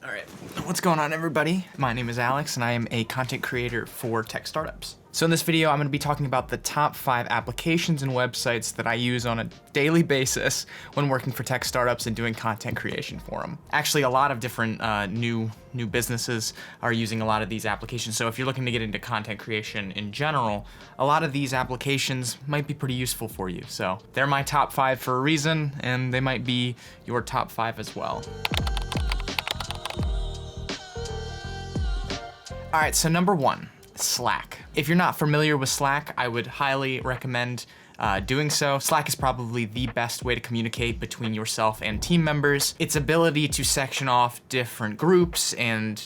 All right, what's going on, everybody? My name is Alex and I am a content creator for tech startups. So in this video, I'm gonna be talking about the top 5 applications and websites that I use on a daily basis when working for tech startups and doing content creation for them. Actually, a lot of different new businesses are using a lot of these applications. So if you're looking to get into content creation in general, a lot of these applications might be pretty useful for you. So they're my top 5 for a reason, and they might be your top 5 as well. All right, so number 1, Slack. If you're not familiar with Slack, I would highly recommend doing so. Slack is probably the best way to communicate between yourself and team members. Its ability to section off different groups and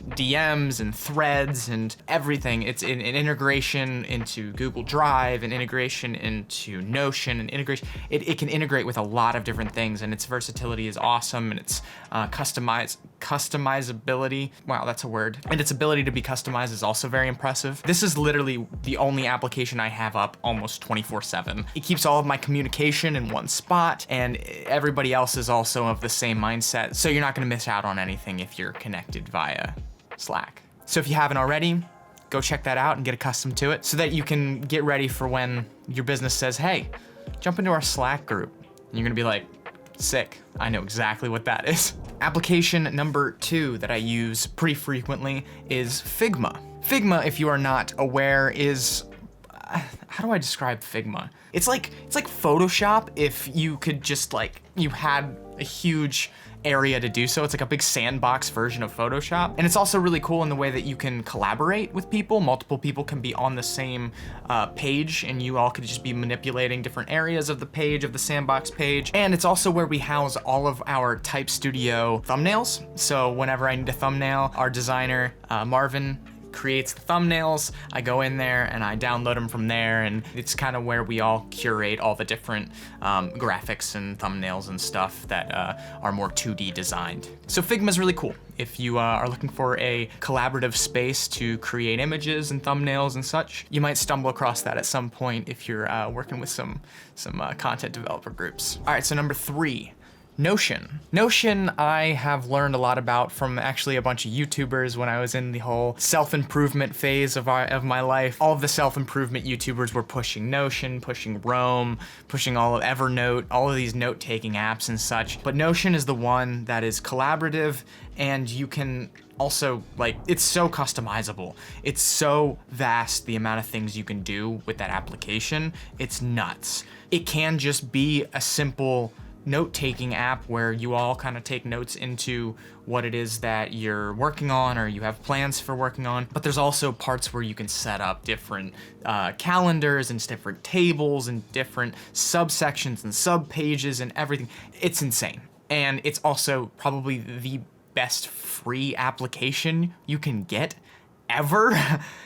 DMs and threads and everything. It's an integration into Google Drive, an integration into Notion, an integration. It can integrate with a lot of different things, and its versatility is awesome, and its customizability, wow, that's a word. And its ability to be customized is also very impressive. This is literally the only application I have up almost 24/7. It keeps all of my communication in one spot, and everybody else is also of the same mindset, so you're not gonna miss out on anything if you're connected via Slack. So if you haven't already, go check that out and get accustomed to it so that you can get ready for when your business says, hey, jump into our Slack group. And you're gonna be like, sick, I know exactly what that is. Application number 2 that I use pretty frequently is Figma. Figma, if you are not aware, is, how do I describe Figma? It's like Photoshop if you could just you had a huge area to do so. It's like a big sandbox version of Photoshop. And it's also really cool in the way that you can collaborate with people. Multiple people can be on the same page, and you all could just be manipulating different areas of the page, of the sandbox page. And it's also where we house all of our Type Studio thumbnails. So whenever I need a thumbnail, our designer, Marvin, creates the thumbnails. I go in there and I download them from there, and it's kind of where we all curate all the different graphics and thumbnails and stuff that are more 2D designed. So Figma is really cool. If you are looking for a collaborative space to create images and thumbnails and such, you might stumble across that at some point if you're working with some content developer groups. All right, so number 3. Notion. Notion I have learned a lot about from actually a bunch of YouTubers when I was in the whole self-improvement phase of my life. All of the self-improvement YouTubers were pushing Notion, pushing Roam, pushing all of Evernote, all of these note-taking apps and such. But Notion is the one that is collaborative, and you can also, it's so customizable. It's so vast, the amount of things you can do with that application. It's nuts. It can just be a simple note-taking app where you all kind of take notes into what it is that you're working on or you have plans for working on. But there's also parts where you can set up different calendars and different tables and different subsections and sub-pages and everything. It's insane. And it's also probably the best free application you can get ever.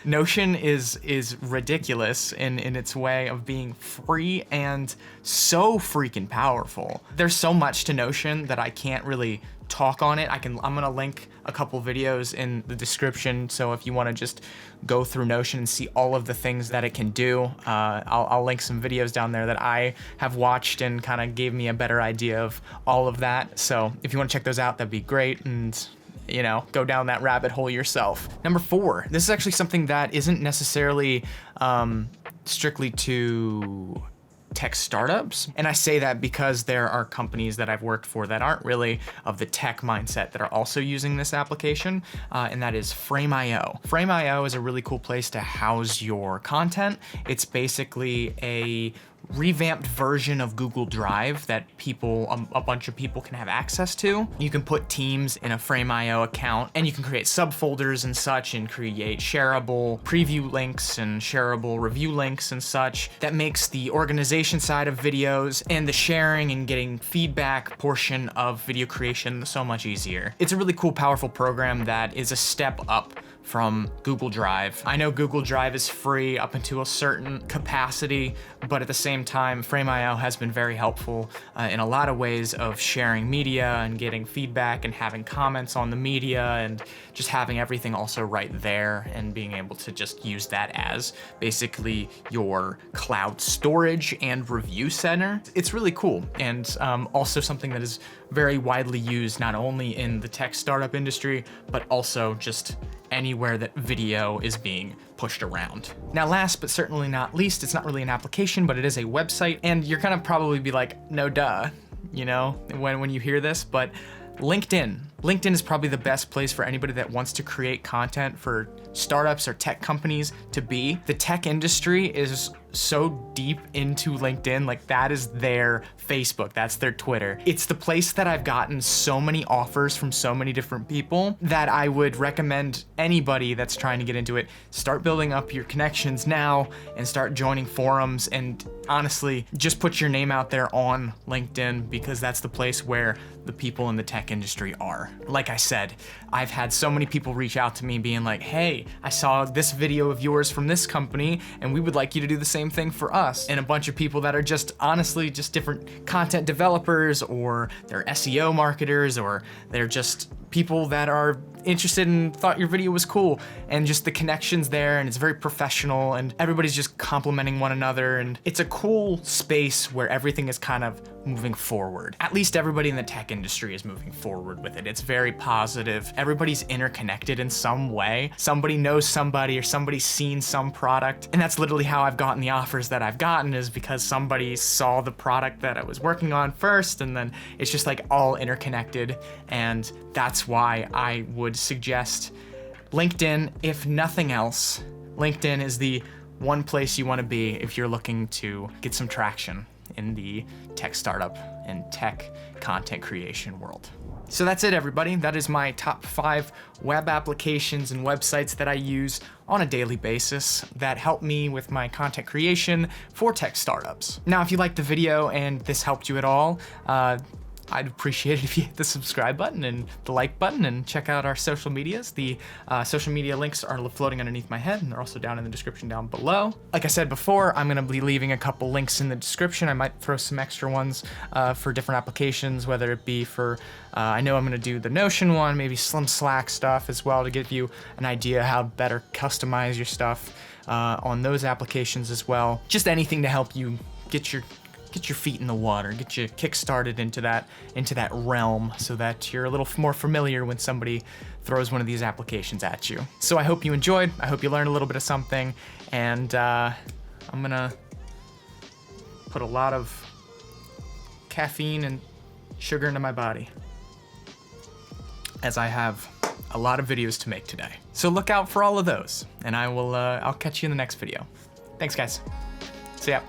Notion is ridiculous in its way of being free and so freaking powerful. There's so much to Notion that I can't really talk on it. I'm gonna link a couple videos in the description, so if you wanna just go through Notion and see all of the things that it can do, I'll link some videos down there that I have watched and kind of gave me a better idea of all of that. So if you wanna check those out, that'd be great, and go down that rabbit hole yourself. Number 4, this is actually something that isn't necessarily strictly to tech startups. And I say that because there are companies that I've worked for that aren't really of the tech mindset that are also using this application, and that is Frame.io. Frame.io is a really cool place to house your content. It's basically a revamped version of Google Drive that a bunch of people can have access to. You can put teams in a Frame.io account, and you can create subfolders and such, and create shareable preview links and shareable review links and such. That makes the organization side of videos and the sharing and getting feedback portion of video creation so much easier. It's a really cool, powerful program that is a step up from Google Drive. I know Google Drive is free up into a certain capacity, but at the same time, Frame.io has been very helpful in a lot of ways of sharing media and getting feedback and having comments on the media and just having everything also right there and being able to just use that as basically your cloud storage and review center. It's really cool, and also something that is very widely used, not only in the tech startup industry, but also just anywhere that video is being pushed around. Now, last but certainly not least, it's not really an application, but it is a website. And you're gonna probably be like, no duh, you know, when you hear this, but LinkedIn. LinkedIn is probably the best place for anybody that wants to create content for startups or tech companies to be. The tech industry is so deep into LinkedIn, like that is their Facebook, that's their Twitter. It's the place that I've gotten so many offers from so many different people that I would recommend anybody that's trying to get into it, start building up your connections now and start joining forums, and honestly, just put your name out there on LinkedIn, because that's the place where the people in the tech industry are. Like I said, I've had so many people reach out to me being like, hey, I saw this video of yours from this company and we would like you to do the same thing for us. And a bunch of people that are just honestly just different content developers, or they're SEO marketers, or they're just people that are interested and thought your video was cool, and just the connections there, and it's very professional and everybody's just complimenting one another, and it's a cool space where everything is kind of moving forward. At least everybody in the tech industry is moving forward with it. It's very positive. Everybody's interconnected in some way. Somebody knows somebody, or somebody's seen some product, and that's literally how I've gotten the offers that I've gotten, is because somebody saw the product that I was working on first, and then it's just like all interconnected, and that's why I would suggest LinkedIn. If nothing else, LinkedIn is the one place you want to be if you're looking to get some traction in the tech startup and tech content creation world. So that's it, everybody. That is my top 5 web applications and websites that I use on a daily basis that help me with my content creation for tech startups. Now, if you liked the video and this helped you at all, I'd appreciate it if you hit the subscribe button and the like button, and check out our social medias. The social media links are floating underneath my head, and they're also down in the description down below. Like I said before, I'm gonna be leaving a couple links in the description. I might throw some extra ones for different applications, whether it be for, I know I'm gonna do the Notion one, maybe some Slack stuff as well, to give you an idea how to better customize your stuff on those applications as well. Just anything to help you get your feet in the water, get you kick-started into that realm, so that you're a little more familiar when somebody throws one of these applications at you. So I hope you enjoyed, I hope you learned a little bit of something, and I'm gonna put a lot of caffeine and sugar into my body, as I have a lot of videos to make today. So look out for all of those, and I'll catch you in the next video. Thanks, guys. See ya.